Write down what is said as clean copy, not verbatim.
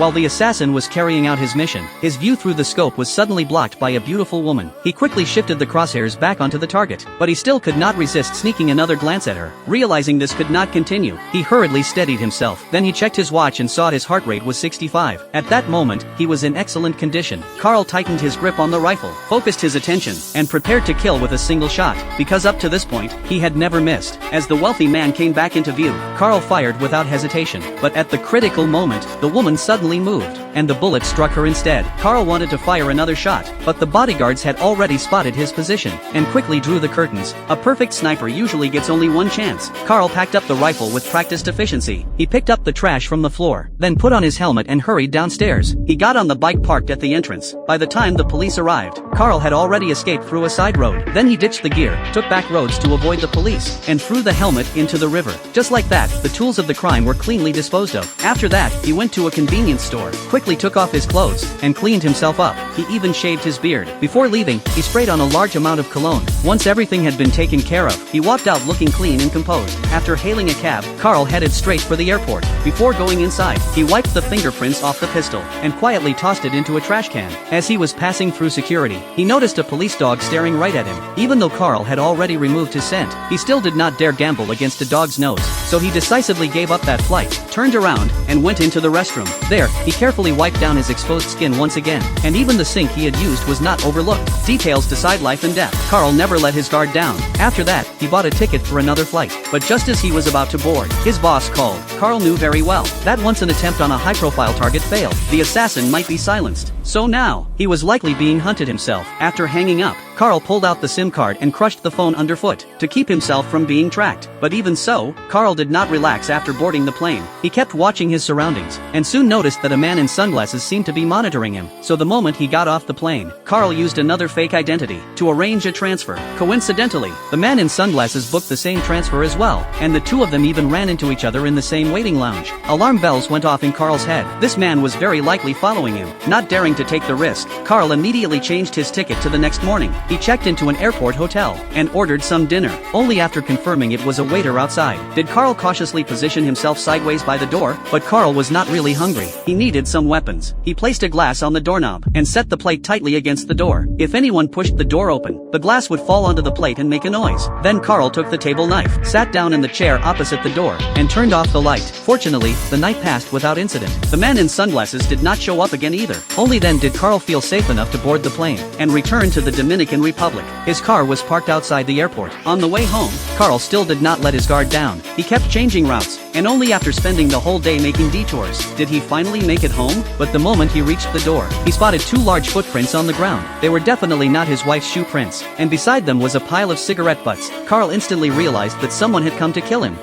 While the assassin was carrying out his mission, his view through the scope was suddenly blocked by a beautiful woman. He quickly shifted the crosshairs back onto the target, but he still could not resist sneaking another glance at her. Realizing this could not continue, he hurriedly steadied himself. Then he checked his watch and saw his heart rate was 65. At that moment, he was in excellent condition. Carl tightened his grip on the rifle, focused his attention, and prepared to kill with a single shot, because up to this point, he had never missed. As the wealthy man came back into view, Carl fired without hesitation. But at the critical moment, the woman suddenly moved, and the bullet struck her instead. Carl wanted to fire another shot, but the bodyguards had already spotted his position, and quickly drew the curtains. A perfect sniper usually gets only one chance. Carl packed up the rifle with practiced efficiency. He picked up the trash from the floor, then put on his helmet and hurried downstairs. He got on the bike parked at the entrance. By the time the police arrived, Carl had already escaped through a side road. Then he ditched the gear, took back roads to avoid the police, and threw the helmet into the river. Just like that, the tools of the crime were cleanly disposed of. After that, he went to a convenience store, quickly took off his clothes, and cleaned himself up. He even shaved his beard. Before leaving, he sprayed on a large amount of cologne. Once everything had been taken care of, he walked out looking clean and composed. After hailing a cab, Carl headed straight for the airport. Before going inside, he wiped the fingerprints off the pistol, and quietly tossed it into a trash can. As he was passing through security, he noticed a police dog staring right at him. Even though Carl had already removed his scent, he still did not dare gamble against a dog's nose, so he decisively gave up that flight, turned around, and went into the restroom. There, he carefully wiped down his exposed skin once again, and even the sink he had used was not overlooked. Details decide life and death. Carl never let his guard down. After that, he bought a ticket for another flight, but just as he was about to board, his boss called. Carl knew very well that once an attempt on a high-profile target failed, the assassin might be silenced. So now, he was likely being hunted himself. After hanging up, Carl pulled out the SIM card and crushed the phone underfoot to keep himself from being tracked. But even so, Carl did not relax after boarding the plane. He kept watching his surroundings, and soon noticed that a man in sunglasses seemed to be monitoring him. So the moment he got off the plane, Carl used another fake identity to arrange a transfer. Coincidentally, the man in sunglasses booked the same transfer as well, and the two of them even ran into each other in the same waiting lounge. Alarm bells went off in Carl's head. This man was very likely following him. Not daring to take the risk, Carl immediately changed his ticket to the next morning. He checked into an airport hotel and ordered some dinner, only after confirming it was a waiter outside. Did Carl cautiously position himself sideways by the door? But Carl was not really hungry. He needed some weapons. He placed a glass on the doorknob and set the plate tightly against the door. If anyone pushed the door open, the glass would fall onto the plate and make a noise. Then Carl took the table knife, sat down in the chair opposite the door, and turned off the light. Fortunately, the night passed without incident. The man in sunglasses did not show up again either. Only then did Carl feel safe enough to board the plane and return to the Dominican Republic. His car was parked outside the airport. On the way home, Carl still did not let his guard down. He kept changing routes, and only after spending the whole day making detours did he finally make it home. But the moment he reached the door, he spotted two large footprints on the ground. They were definitely not his wife's shoe prints, and beside them was a pile of cigarette butts. Carl instantly realized that someone had come to kill him.